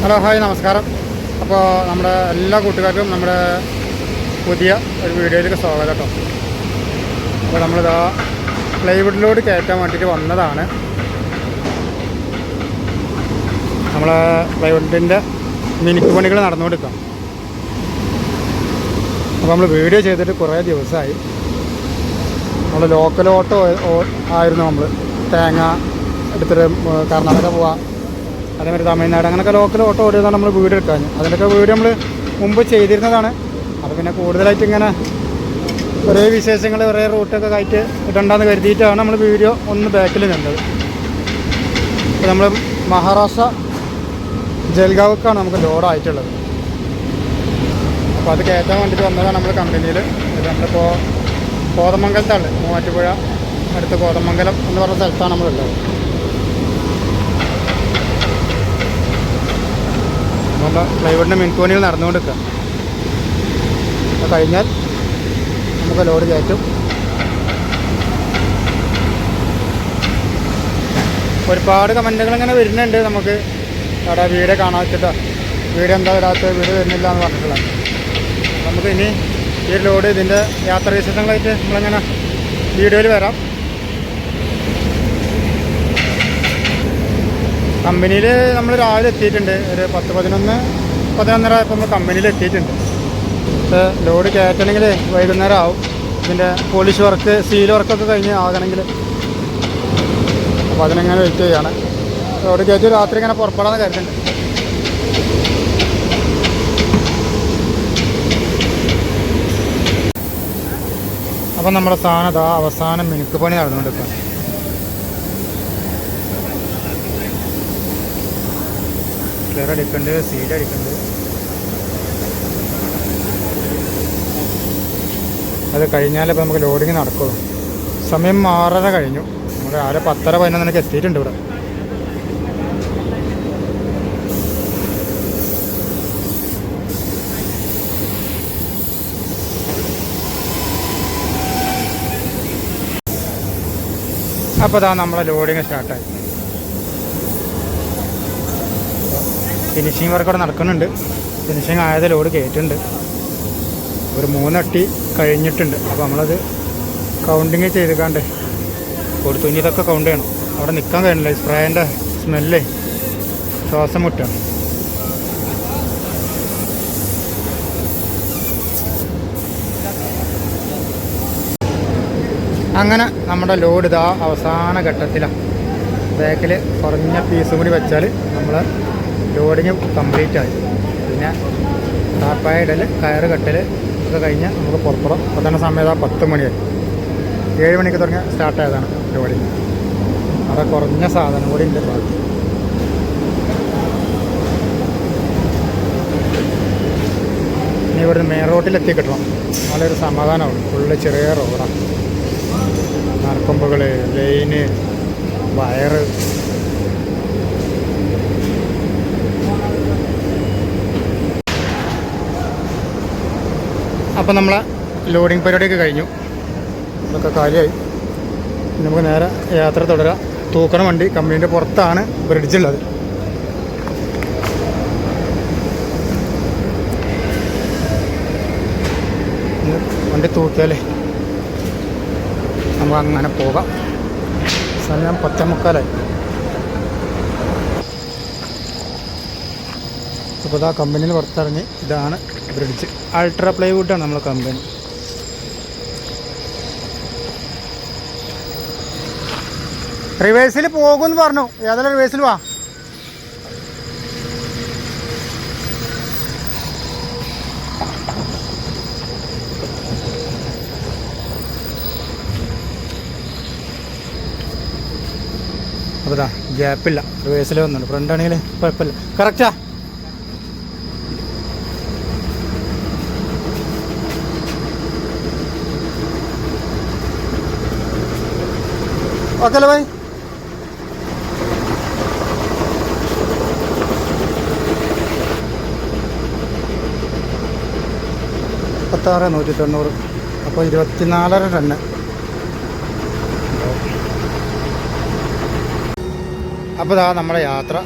Hello hi നമസ്കാരം. അപ്പോൾ നമ്മുടെ എല്ലാ കൂട്ടുകാർക്കും നമ്മുടെ പുതിയ ഒരു വീഡിയോയിലേക്ക് സ്വാഗതം കേട്ടോ. അപ്പോൾ നമ്മളിതാ പ്ലൈവുഡിലോട് കയറ്റാൻ വേണ്ടിയിട്ട് വന്നതാണ്. നമ്മളെ പ്ലൈവുഡിൻ്റെ മിനുക്ക് പണികൾ നടന്നുകൊടുക്കാം. അപ്പോൾ നമ്മൾ വീഡിയോ ചെയ്തിട്ട് കുറേ ദിവസമായി. നമ്മൾ ലോക്കൽ ഓട്ടോ ആയിരുന്നു. നമ്മൾ തേങ്ങ എടുത്തിട്ട് കർണാടക പോവാം, അതേമാതിരി തമിഴ്നാട്, അങ്ങനെയൊക്കെ ലോക്കൽ ഓട്ടോ ഓടിയതാണ് നമ്മൾ വീഡിയോ എടുക്കാൻ. അതിൻ്റെയൊക്കെ വീഡിയോ നമ്മൾ മുമ്പ് ചെയ്തിരുന്നതാണ്. അത് പിന്നെ കൂടുതലായിട്ട് ഇങ്ങനെ ഒരേ വിശേഷങ്ങൾ ഒരേ റൂട്ടൊക്കെ ആയിട്ട് ഇടണ്ടെന്ന് കരുതിയിട്ടാണ് നമ്മൾ വീഡിയോ ഒന്ന് ബാക്കിൽ നിന്നത്. അപ്പോൾ നമ്മൾ മഹാരാഷ്ട്ര ജൽഗാവ്ക്കാണ് നമുക്ക് ലോഡായിട്ടുള്ളത്. അപ്പോൾ അത് കയറ്റാൻ വേണ്ടിയിട്ട് വന്നതാണ് നമ്മൾ കമ്പനിയിൽ. ഇത് നമ്മളിപ്പോൾ കോതമംഗലത്താണ്, മൂവാറ്റുപുഴ അടുത്ത് കോതമംഗലം എന്ന് പറഞ്ഞ സ്ഥലത്താണ് നമ്മളുള്ളത്. നമ്മൾ പ്ലൈവുഡിൻ്റെ മിൻകോണിയിൽ നടന്നുകൊണ്ടിരിക്കുക. അത് കഴിഞ്ഞാൽ നമുക്ക് ലോഡ് കയറ്റും. ഒരുപാട് കമൻറ്റുകൾ ഇങ്ങനെ വരുന്നുണ്ട്. നമുക്ക് അവിടെ വീഡിയോ കാണാൻ വെച്ചിട്ടോ, വീഡിയോ എന്താ ഇടാത്ത, വീഡിയോ വരുന്നില്ല എന്ന് പറഞ്ഞിട്ടുള്ള. നമുക്ക് ഇനി ഈ ലോഡ് ഇതിൻ്റെ യാത്രാ വിശേഷങ്ങളായിട്ട് നമ്മളിങ്ങനെ വീഡിയോയിൽ വരാം. കമ്പനിയിൽ നമ്മൾ രാവിലെ എത്തിയിട്ടുണ്ട്. ഒരു 10-11 ആയപ്പോൾ നമ്മൾ കമ്പനിയിൽ എത്തിയിട്ടുണ്ട്. പക്ഷേ ലോഡ് കയറ്റണമെങ്കിൽ വൈകുന്നേരം ആവും. ഇതിൻ്റെ പോളിഷ് വർക്ക്, സീൽ വർക്കൊക്കെ കഴിഞ്ഞ് ആകണമെങ്കിൽ. അപ്പോൾ അതിനെങ്ങനെ വെയിറ്റ് ചെയ്യുകയാണ്. ലോഡ് കയറ്റി രാത്രി ഇങ്ങനെ പുറപ്പെടാമെന്ന് കരുതുന്നുണ്ട്. അപ്പം നമ്മുടെ സാധനം ഇതാ അവസാനം മിനുക്ക് പണി നടന്നുകൊണ്ടിരിക്കുക. ക്ലിയർ അടിക്കുന്നുണ്ട്, സീൽ അടിക്കുന്നുണ്ട്. അത് കഴിഞ്ഞാലിപ്പോൾ നമുക്ക് ലോഡിങ് നടക്കുള്ളൂ. സമയം 6:30 കഴിഞ്ഞു. നമുക്ക് രാവിലെ 10:11 എത്തിയിട്ടുണ്ട് ഇവിടെ. അപ്പോൾ ഇതാ നമ്മളെ ലോഡിങ് സ്റ്റാർട്ടായി. ഫിനിഷിങ് വർക്ക് അവിടെ നടക്കുന്നുണ്ട്. ഫിനിഷിങ് ആയത് ലോഡ് കയറ്റുന്നുണ്ട്. ഒരു 3 അട്ടി കഴിഞ്ഞിട്ടുണ്ട്. അപ്പോൾ നമ്മളത് കൗണ്ടിങ് ചെയ്തുകാണ്ട് കൊടുത്തു. ഇനി ഇതൊക്കെ കൗണ്ട് ചെയ്യണം. അവിടെ നിൽക്കാൻ കഴിയണില്ല. സ്പ്രേൻ്റെ സ്മെല്ല് ശ്വാസം മുട്ടാണ്. അങ്ങനെ നമ്മുടെ ലോഡ് ഇതാ അവസാന ഘട്ടത്തിലാണ്. ബാക്കിൽ കുറഞ്ഞ പീസും കൂടി വെച്ചാൽ നമ്മൾ ലോഡിങ് കംപ്ലീറ്റ് ആയി. പിന്നെ ടാപ്പായ ഇടൽ, കയറ് കെട്ടൽ ഒക്കെ കഴിഞ്ഞ് നമുക്ക് പുറപ്പെടാം. അപ്പോൾ തന്നെ സമയം 10 മണിയായി. 7 മണിക്ക് തുടങ്ങി സ്റ്റാർട്ടായതാണ് ലോഡിങ്. അവിടെ കുറഞ്ഞ സാധനം കൂടി ഉണ്ട് ബാക്കി. ഇനി ഇവിടുന്ന് മെയിൻ റോട്ടിലെത്തി കിട്ടണം. നല്ലൊരു സമാധാനമാണ്. ഫുള്ള് ചെറിയ റോഡാണ്. നറുക്കൊമ്പുകൾ, ലൈന്, വയറ്. അപ്പം നമ്മളെ ലോഡിങ് പരിപാടിയൊക്കെ കഴിഞ്ഞു. ഇതൊക്കെ കാര്യമായി. നമുക്ക് നേരെ യാത്ര തുടരാം. തൂക്കണ വണ്ടി കമ്പനീൻ്റെ പുറത്താണ് ബ്രിഡ്ജുള്ളത്. വണ്ടി തൂക്കിയാലേ നമുക്ക് അങ്ങനെ പോകാം. സമയം 10:45. അപ്പോൾ ഇതാ കമ്പനിയിൽ പുറത്തിറങ്ങി. ഇതാണ് ബ്രിഡ്ജ്. അൾട്രാ പ്ലൈവുഡാണ് നമ്മളെ കമ്പനി. റിവേഴ്സിൽ പോകുമെന്ന് പറഞ്ഞു. ഏതെല്ലാം റിവേഴ്സിൽ വാ. അപ്പോൾ ഇതാ ഗ്യാപ്പില്ല. റിവേഴ്സിൽ വന്നുണ്ട്. ഫ്രണ്ടാണെങ്കിൽ കുഴപ്പമില്ല. കറക്റ്റാ. ഓക്കെ അല്ലേ ഭായി? $1,190. അപ്പോൾ 24 ടണ്ണ്. അപ്പോൾ ഇതാ നമ്മുടെ യാത്ര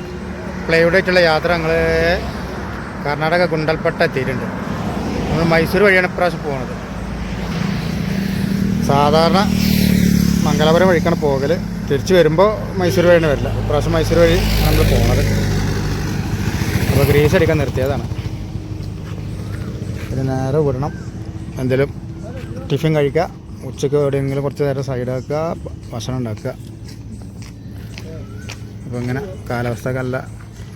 പ്ലൈവുഡ് ആയിട്ടുള്ള യാത്ര ഞങ്ങൾ കർണാടക ഗുണ്ടൽപേട്ട എത്തിയിട്ടുണ്ട്. നമ്മൾ മൈസൂർ വഴിയാണ് ഇപ്രാവശ്യം പോകുന്നത്. സാധാരണ മംഗലാപുരം വഴിക്കാണ് പോകൽ. തിരിച്ച് വരുമ്പോൾ മൈസൂർ വഴിയാണ് വരില്ല. ഇപ്രാവശ്യം മൈസൂർ വഴി നമ്മൾ പോകുന്നത്. അപ്പോൾ ഗ്രീസ് അടിക്കാൻ നിർത്തിയതാണ്. ഇത് നേരെ വിടണം. എന്തെങ്കിലും ടിഫിൻ കഴിക്കുക, ഉച്ചയ്ക്ക് എവിടെയെങ്കിലും കുറച്ച് നേരം സൈഡാക്കുക, ഭക്ഷണം ഉണ്ടാക്കുക. അപ്പോൾ ഇങ്ങനെ കാലാവസ്ഥ നല്ല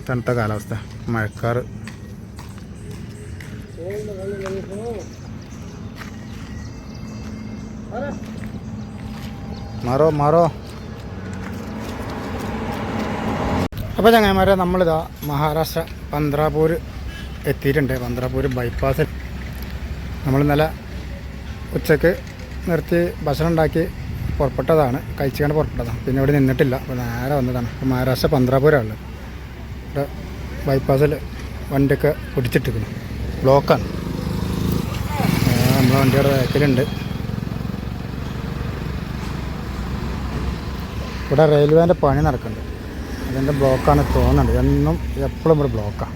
തണുത്ത കാലാവസ്ഥ, മഴക്കാറ്. മാറോ. അപ്പോൾ ചങ്ങായിമാരെ നമ്മളിതാ മഹാരാഷ്ട്ര പന്ത്രാപൂർ എത്തിയിട്ടുണ്ട്. പന്ത്രാപൂർ ബൈപ്പാസിൽ നമ്മൾ ഇന്നലെ ഉച്ചക്ക് നിർത്തി ഭക്ഷണം ഉണ്ടാക്കി കഴിച്ചുകൊണ്ട് പുറപ്പെട്ടതാണ്. പിന്നെ ഇവിടെ നിന്നിട്ടില്ല. അപ്പോൾ നേരെ വന്നതാണ്. അപ്പോൾ മഹാരാഷ്ട്ര പന്ത്രാപൂരാണ്. ഇവിടെ ബൈപ്പാസിൽ വണ്ടിയൊക്കെ പിടിച്ചിട്ടിരിക്കുന്നു. ബ്ലോക്കാണ്. നമ്മുടെ വണ്ടിയുടെ ബാക്കിലുണ്ട്. ഇവിടെ റെയിൽവേൻ്റെ പണി നടക്കുന്നുണ്ട്. അതിൻ്റെ ബ്ലോക്കാണ് തോന്നുന്നുണ്ട്. എന്നും എപ്പോഴും ഇവിടെ ബ്ലോക്കാണ്.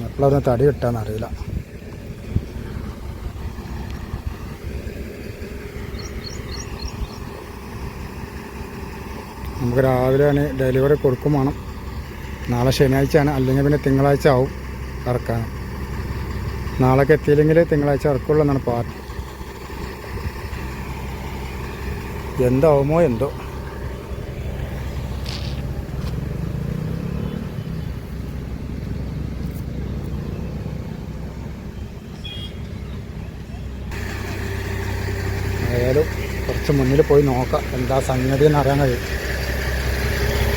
എപ്പോഴും അതിന് തടി കിട്ടാമെന്നറിയില്ല. നമുക്ക് രാവിലെയാണ് ഡെലിവറി കൊടുക്കും വേണം. നാളെ ശനിയാഴ്ചയാണ്, അല്ലെങ്കിൽ പിന്നെ തിങ്കളാഴ്ച ആവും ഇറക്കാൻ. നാളേക്ക് എത്തിയില്ലെങ്കിൽ തിങ്കളാഴ്ച ഇറക്കുള്ളൂ എന്നാണ് പാർട്ടി. എന്താവുമോ എന്തോ. ഏതായാലും കുറച്ച് മുന്നിൽ പോയി നോക്കാം എന്താ സംഗതി എന്ന് അറിയാൻ കഴിയും.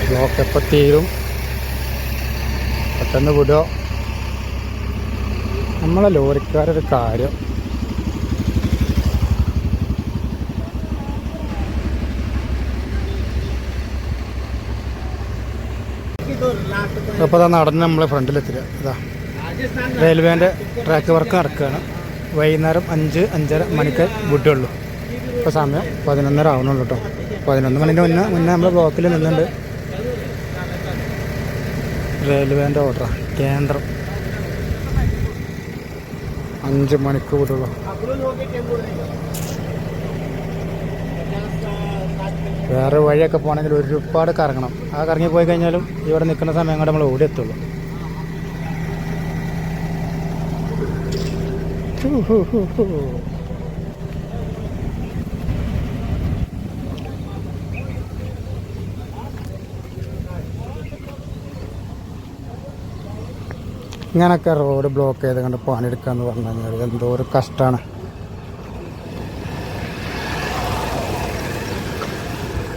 ബ്ലോക്ക് എപ്പോൾ തീരും, പെട്ടെന്ന് വിടുമോ. നമ്മളെ ലോറിക്കാരൊരു കാര്യം, അപ്പോൾ അതാ നടന്ന് നമ്മളെ ഫ്രണ്ടിലെത്തില്ല. ഇതാ റെയിൽവേൻ്റെ ട്രാക്ക് വർക്ക് നടക്കുകയാണ്. വൈകുന്നേരം 5-5:30 മണിക്ക് വിടുള്ളൂ. ഇപ്പോൾ സമയം 11:30 ആവണുള്ളൂ കേട്ടോ. 11 മണിൻ്റെ മുന്നേ നമ്മൾ ബ്ലോക്കിൽ നിന്നുണ്ട്. റെയിൽവേൻ്റെ ഓർഡറാണ്. കേന്ദ്രം 5 മണിക്ക് വിടുള്ളൂ. വേറെ വഴിയൊക്കെ പോകണമെങ്കിൽ ഒരുപാട് കറങ്ങണം. ആ കറങ്ങി പോയി കഴിഞ്ഞാലും ഇവിടെ നിൽക്കുന്ന സമയം കൊണ്ട് നമ്മൾ ഓടി എത്തുള്ളൂ. ഇങ്ങനൊക്കെ റോഡ് ബ്ലോക്ക് ചെയ്ത് കണ്ട് പണിയെടുക്കുക എന്ന് പറഞ്ഞു കഴിഞ്ഞാൽ എന്തോ ഒരു കഷ്ടമാണ്.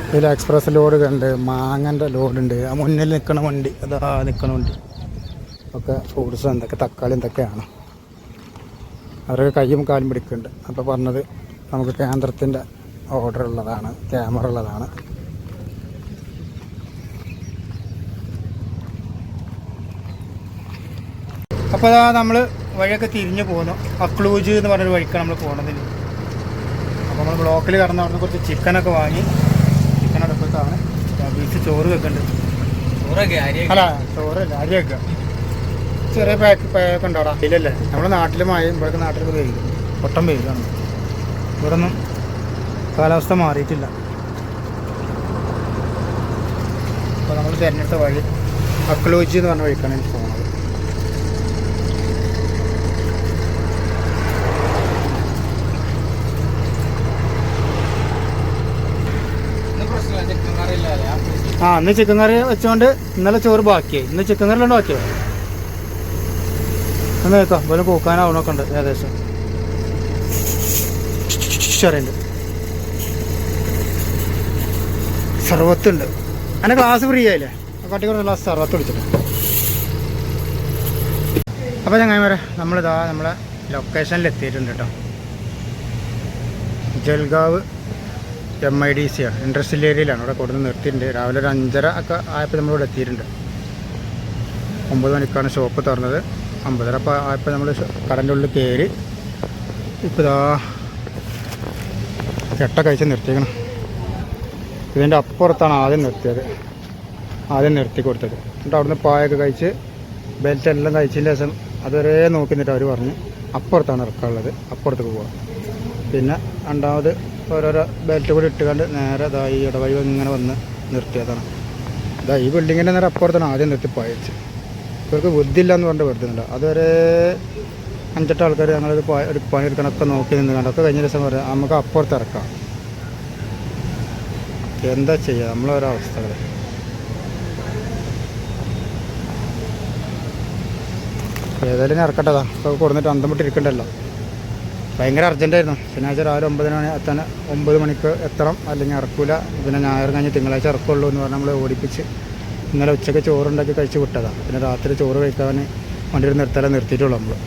ഇതിൽ എക്സ്പ്രസ് ലോഡ് ഉണ്ട്, മാങ്ങൻ്റെ ലോഡുണ്ട്. ആ മുന്നിൽ നിൽക്കണ വണ്ടി, അതാ നിൽക്കണ വണ്ടി ഒക്കെ ഫ്രൂട്ട്സ് എന്തൊക്കെ തക്കാളി എന്തൊക്കെയാണ്. അവരൊക്കെ കയ്യും കാലും പിടിക്കുന്നുണ്ട്. അപ്പോൾ പറഞ്ഞത് നമുക്ക് കേന്ദ്രത്തിൻ്റെ ഓർഡർ ഉള്ളതാണ്, ക്യാമറ ഉള്ളതാണ്. അപ്പോൾ അതാ നമ്മൾ വഴിയൊക്കെ തിരിഞ്ഞ് പോകുന്നു. അക്ലൂജ് എന്ന് പറഞ്ഞൊരു വഴിക്കാണ് നമ്മൾ പോകുന്നത്. അപ്പോൾ നമ്മൾ ബ്ലോക്കിൽ കടന്ന് അവിടുന്ന് കുറച്ച് ചിക്കനൊക്കെ വാങ്ങി, ചിക്കൻ അടുപ്പത്താണ്. ബീഫ് ചോറ് വെക്കുന്നുണ്ട്. അല്ല ചോറല്ല, അരി വെക്കുക. ചെറിയ പാക്ക് ഉണ്ടോടാ? ഇല്ലല്ലേ, നമ്മുടെ നാട്ടിൽ മഴയും ഇവിടെയൊക്കെ നാട്ടിലൊക്കെ പെയ്യും, പൊട്ടം പെയ്യുകയാണ്. ഇവിടെ ഒന്നും കാലാവസ്ഥ മാറിയിട്ടില്ല. അപ്പോൾ നമ്മൾ തിരഞ്ഞെടുത്ത വഴി അക്ലൂജ് എന്ന് പറഞ്ഞ വഴിക്കാണ് എനിക്ക് പോകുന്നത്. ഇന്ന് ചിക്കൻ കറി വെച്ചോണ്ട് ഇന്നലെ ചോറ് ബാക്കിയായി. ഇന്ന് ചിക്കൻ കറി ഉണ്ടോ ബാക്കിയോ? ഒന്ന് കേൾക്കാം. പോലെ കൂക്കാനാവണൊക്കെ ഉണ്ട് ഏകദേശം. ചെറിയുണ്ട്, സർവത്തുണ്ട്. അതിൻ്റെ ഗ്ലാസ് ഫ്രീ ആയില്ലേ? കാട്ടിക്കൂടെ ഗ്ലാസ് സർവത്ത് പിടിച്ചിട്ട്. അപ്പോൾ ചങ്ങായിമാരെ നമ്മളിതാ നമ്മളെ ലൊക്കേഷനിൽ എത്തിയിട്ടുണ്ട് കേട്ടോ. ജൽഗാവ് MIDC ആണ്, ഇൻഡസ്ട്രിയൽ ഏരിയയിലാണ്. ഇവിടെ കൊടുത്ത് നിർത്തിയിട്ടുണ്ട്. രാവിലെ ഒരു 5:30 ഒക്കെ ആയപ്പോൾ നമ്മളിവിടെ എത്തിയിട്ടുണ്ട്. 9 മണിക്കാണ് ഷോപ്പ് തുറന്നത്. 9:30 അപ്പോൾ ആയപ്പോൾ നമ്മൾ കടൻ്റെ ഉള്ളിൽ കയറി. ഇപ്പോൾ ഇതാ കെട്ട കഴിച്ച് നിർത്തിക്കണം. ഇതിൻ്റെ അപ്പുറത്താണ് ആദ്യം നിർത്തിയത്. ആദ്യം നിർത്തി കൊടുത്തത്. എന്നിട്ട് അവിടുന്ന് പായൊക്കെ കഴിച്ച് ബെൽറ്റ് എല്ലാം കഴിച്ചതിന് ശേഷം അതുവരെ നോക്കി നിന്നിട്ട് അവർ പറഞ്ഞ് അപ്പുറത്താണ് ഇറക്കാനുള്ളത്, അപ്പുറത്തേക്ക് പോകാം. പിന്നെ രണ്ടാമത് ഓരോരോ ബെൽറ്റ് കൂടി ഇട്ടുകൊണ്ട് നേരെ ഈ ഇടവഴി ഇങ്ങനെ വന്ന് നിർത്തിയതാണ്. ഈ ബിൽഡിങ്ങിൻ്റെ നേരെ അപ്പുറത്താണ് ആദ്യം നിർത്തി പായച്ച്. ഇവർക്ക് ബുദ്ധിയില്ല എന്ന് പറഞ്ഞിട്ട് വരുത്തുന്നുണ്ട്. അതുവരെ 5-8 ആൾക്കാർ ഞങ്ങളത് ഒരു പണിയെടുക്കണമൊക്കെ നോക്കി നിന്ന് കണ്ടൊക്കെ കഴിഞ്ഞ ദിവസം പറയാം നമുക്ക് അപ്പുറത്ത് ഇറക്കാം. എന്താ ചെയ്യുക നമ്മളൊരവസ്ഥകൾ. ഏതായാലും ഞാൻ ഇറക്കട്ടതാ, ഇപ്പോൾ കൊടുത്തിട്ട് അന്തം വിട്ടിരിക്കണ്ടല്ലോ. ഭയങ്കര അർജൻറ്റായിരുന്നു. ശനിയാഴ്ച രാവിലെ 9 മണിക്ക് എത്തണം, അല്ലെങ്കിൽ ഇറക്കൂല. പിന്നെ ഞായർ കഴിഞ്ഞ് തിങ്കളാഴ്ച ഇറക്കുള്ളൂ എന്ന് പറഞ്ഞാൽ നമ്മൾ ഓടിപ്പിച്ച് ഇന്നലെ ഉച്ചയ്ക്ക് ചോറുണ്ടാക്കി കഴിച്ച് വിട്ടതാണ്. പിന്നെ രാത്രി ചോറ് കഴിക്കാൻ വണ്ടി നിർത്തിയിട്ടുള്ളൂ നമ്മൾ.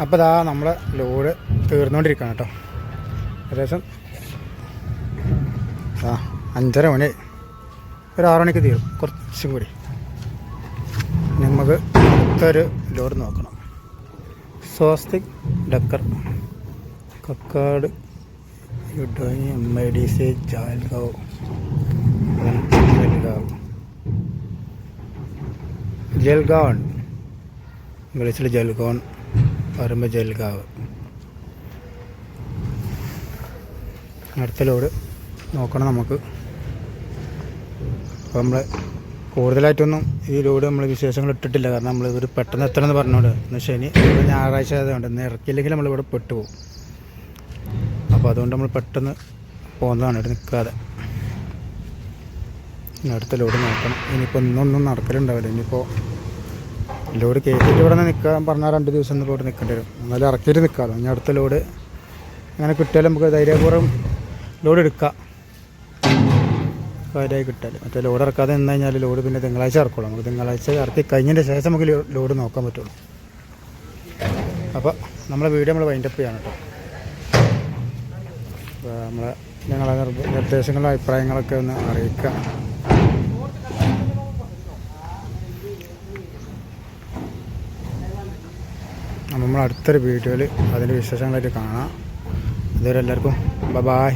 അപ്പോൾ ഇതാ നമ്മളെ ലോഡ് തീർന്നുകൊണ്ടിരിക്കുകയാണ് കേട്ടോ. ഏകദേശം 5:30 മണി, ഒരു 6 മണിക്ക് തീരും, കുറച്ചും കൂടി. നമുക്ക് അടുത്തൊരു ലോഡ് നോക്കണം. സ്വസ്തിക് ഡക്കർ കക്കാട് MIDC ജൽഗാവ് ജൽഗാവൺ ഇംഗ്ലീഷിൽ ജൽഗോൺ, പറയുമ്പോൾ ജൽഗാവ്. അടുത്ത ലോഡ് നോക്കണം നമുക്ക്. അപ്പോൾ നമ്മൾ കൂടുതലായിട്ടൊന്നും ഈ ലോഡ് നമ്മൾ വിശേഷങ്ങൾ ഇട്ടിട്ടില്ല. കാരണം നമ്മൾ ഒരു പെട്ടെന്ന് എത്തണമെന്ന് പറഞ്ഞോണ്ട് ഇന്ന് ശനി ഞായറാഴ്ച ആയതുകൊണ്ട് ഇന്ന് ഇറക്കിയില്ലെങ്കിൽ നമ്മളിവിടെ പെട്ടുപോകും. അപ്പോൾ അതുകൊണ്ട് നമ്മൾ പെട്ടെന്ന് പോകുന്നതാണ്, ഇവിടെ നിൽക്കാതെ. അടുത്ത ലോഡ് നോക്കണം. ഇനിയിപ്പോൾ ഇന്നൊന്നും നടക്കലുണ്ടാവില്ല. ഇനിയിപ്പോൾ ലോഡ് കയറ്റിയിട്ട് ഇവിടെ നിന്ന് നിൽക്കാൻ പറഞ്ഞാൽ 2 ദിവസം ഒന്നും ഇവിടെ നിൽക്കേണ്ടി വരും. എന്നാലും ഇറക്കിയിട്ട് നിൽക്കാമല്ലോ. ഇനി അടുത്ത ലോഡ് അങ്ങനെ കിട്ടിയാലും നമുക്ക് ധൈര്യപൂർവ്വം ലോഡ് എടുക്കാം, കാര്യമായി കിട്ടാൽ. മറ്റേ ലോഡ് ഇറക്കാതെ നിന്ന് കഴിഞ്ഞാൽ ലോഡ് പിന്നെ തിങ്കളാഴ്ച ഇറക്കുള്ളൂ. നമുക്ക് തിങ്കളാഴ്ച ഇറക്കി കഴിഞ്ഞതിൻ്റെ ശേഷം നമുക്ക് ലോഡ് നോക്കാൻ പറ്റുള്ളൂ. അപ്പോൾ നമ്മളെ വീഡിയോ നമ്മൾ വൈൻഡപ്പ് ചെയ്യണം കേട്ടോ. അപ്പോൾ ഞങ്ങളെ നിർദ്ദേശങ്ങളും അഭിപ്രായങ്ങളൊക്കെ ഒന്ന് അറിയിക്കുക. നമ്മൾ അടുത്തൊരു വീഡിയോയിൽ അതിൻ്റെ വിശേഷങ്ങളായിട്ട് കാണാം. അതുവരെ എല്ലാവർക്കും ബൈ.